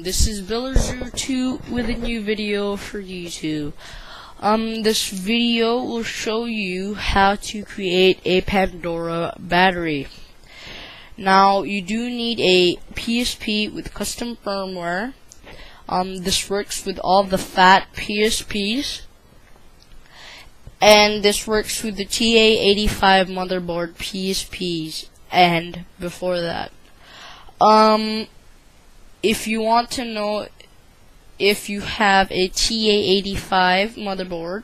This is Villager2 with a new video for YouTube. This video will show you how to create a Pandora battery. Now, you do need a PSP with custom firmware. This works with all the fat PSPs. And this works with the TA85 motherboard PSPs and before that. If you want to know if you have a TA85 motherboard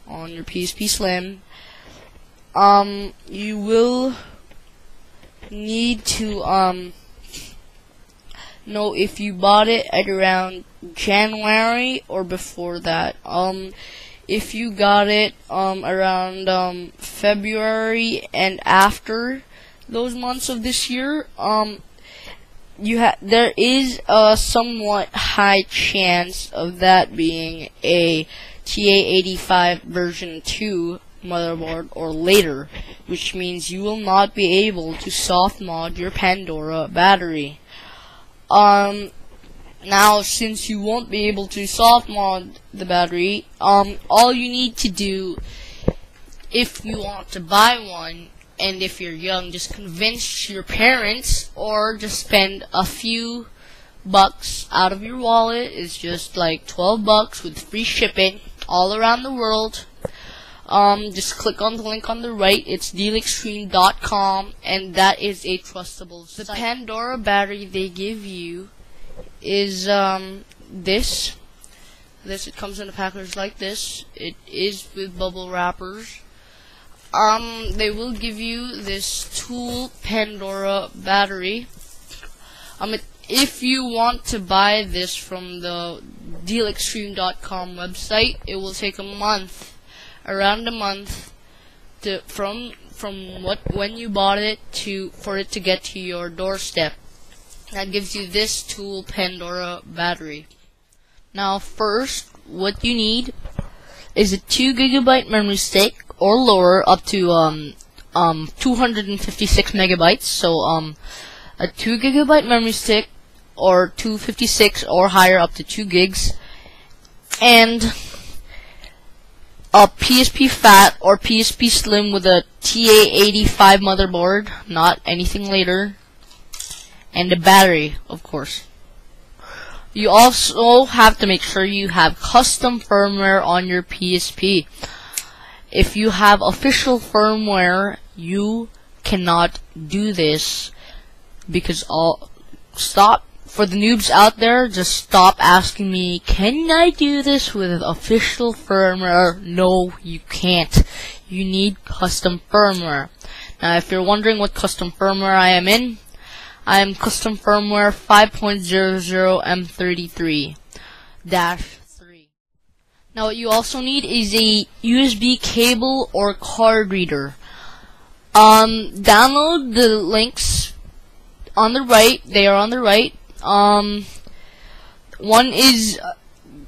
on your PSP Slim, you will need to know if you bought it at around January or before that. If you got it around February and after those months of this year, there is a somewhat high chance of that being a TA85 version 2 motherboard or later, which means you will not be able to soft mod your Pandora battery. Now, since you won't be able to soft mod the battery, all you need to do, if you want to buy one, and if you're young, just convince your parents, or just spend a few bucks out of your wallet. It's just like 12 bucks with free shipping all around the world. Just click on the link on the right. It's dealextreme.com, and that is a trustable site. The Pandora battery they give you is this. It comes in a package like this. It is with bubble wrappers. They will give you this tool Pandora battery. If you want to buy this from the dealextreme.com website, it will take a month, around a month, from when you bought it for it to get to your doorstep. That gives you this tool Pandora battery. Now, first, what you need is a 2 GB memory stick, or lower, up to 256 megabytes. So a 2 GB memory stick, or 256 or higher, up to 2 gigs, and a PSP Fat or PSP Slim with a TA85 motherboard, not anything later, and a battery, of course. You also have to make sure you have custom firmware on your PSP. If you have official firmware, you cannot do this, because for the noobs out there, just stop asking me, can I do this with official firmware? No, you can't. You need custom firmware. Now, if you're wondering what custom firmware I am in, I am custom firmware 5.00M33-3. Now, what you also need is a USB cable or card reader. Download the links on the right. They are on the right.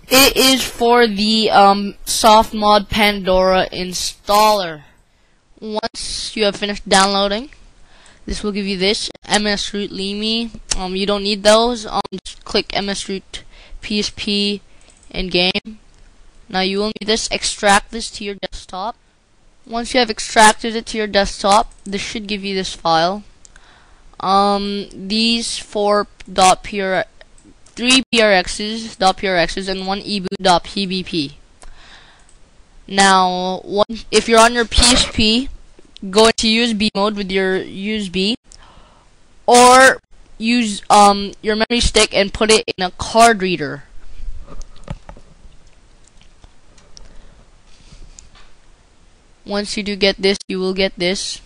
It is for the soft mod Pandora installer. Once you have finished downloading, this will give you this MS-Root Limi. You don't need those. Just click MS-Root PSP and game. Now you will need this. Extract this to your desktop. Once you have extracted it to your desktop, this should give you this file. These 3 .prx's and 1 eboot.pbp. Now, if you're on your PSP, go into USB mode with your USB, or use your memory stick and put it in a card reader. Once you do get this, you will get this.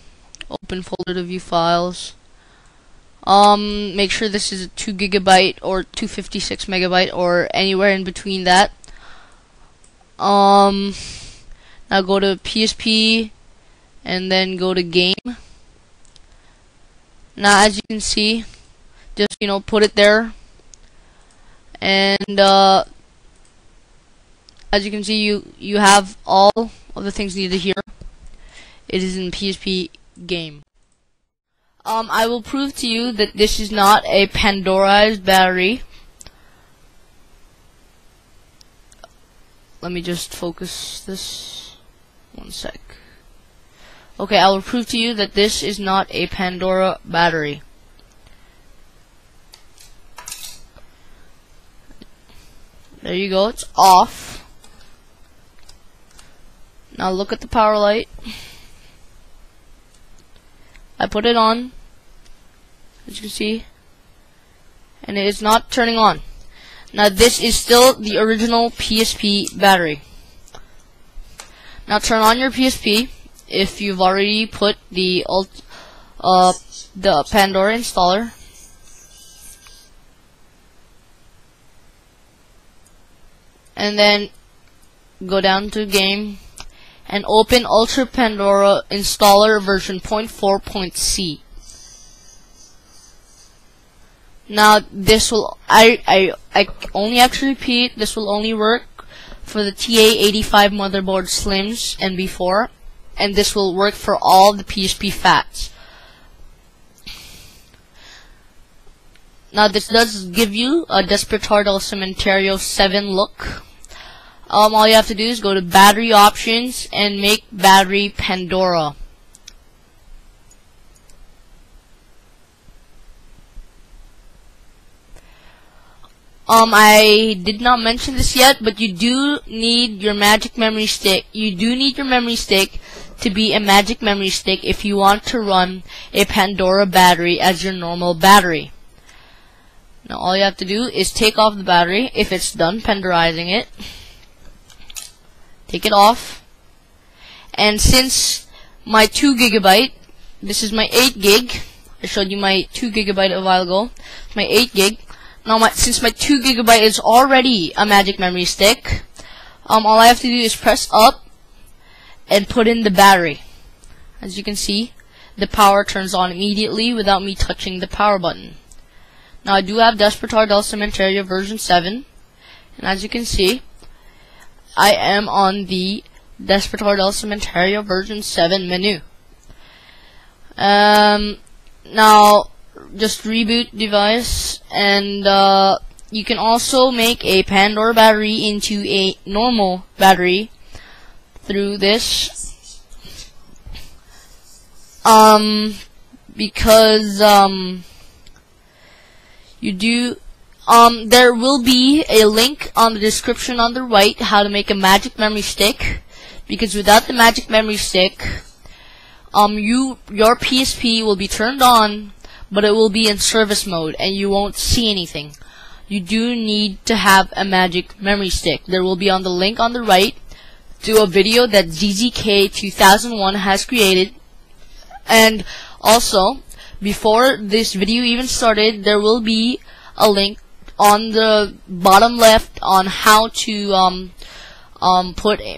Open folder to view files. Make sure this is a 2 GB or 256 megabyte or anywhere in between that. Now go to PSP and then go to game. Now, as you can see, just put it there, and as you can see, you have all of the things needed here. It is in PSP game. I will prove to you that this is not a Pandora's battery. let me just focus this. One sec. Okay, I will prove to you that this is not a Pandora battery. There you go, it's off. Now look at the power light. I put it on, as you can see, and it is not turning on. Now this is still the original PSP battery. Now turn on your PSP if you've already put the Pandora installer. And then go down to game and open Ultra Pandora installer version 0.4.c. Now this will I only actually repeat, this will only work for the TA85 motherboard slims and before, and this will work for all the PSP fats. Now this does give you a Despertar del Cementerio 7 look. All you have to do is go to battery options and make battery Pandora. I did not mention this yet, but you do need your magic memory stick. You do need your memory stick to be a magic memory stick if you want to run a Pandora battery as your normal battery. Now all you have to do is take off the battery if it's done Pandorizing it. Take it off. And since my 2 GB, this is my 8 gig. I showed you my 2 GB a while ago. My 8 gig. Now since my 2 GB is already a magic memory stick, all I have to do is press up and put in the battery. As you can see, the power turns on immediately without me touching the power button. Now I do have Despertar del Cementerio version 7, and as you can see, I am on the Despertar del Cementerio version 7 menu. Now just reboot device, and you can also make a Pandora battery into a normal battery through this, because you do there will be a link on the description on the right how to make a magic memory stick, because without the magic memory stick, your PSP will be turned on, but it will be in service mode and you won't see anything. You do need to have a magic memory stick. There will be on the link on the right to a video that ZZK2001 has created, and also before this video even started, there will be a link on the bottom left on how to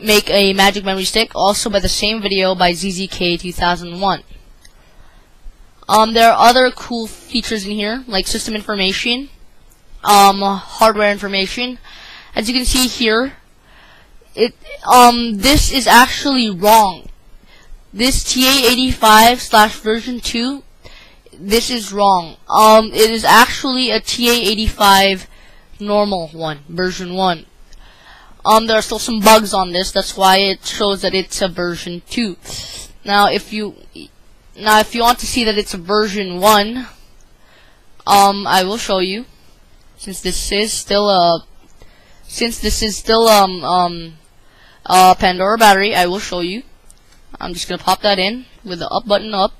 make a magic memory stick, also by the same video by ZZK2001. There are other cool features in here, like system information, hardware information. As you can see here, this is actually wrong. This TA85/version 2, this is wrong. It is actually a TA85 normal one, version 1. There are still some bugs on this, that's why it shows that it's a version 2. Now if you want to see that it's a version 1, I will show you. Since this is still a Pandora battery, I will show you. I'm just gonna pop that in with the up button up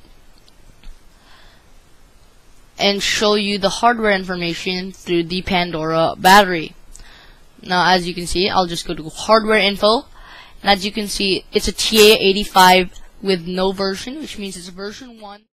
and show you the hardware information through the Pandora battery. Now as you can see, I'll just go to hardware info, and as you can see, it's a TA85 with no version, which means it's a version 1.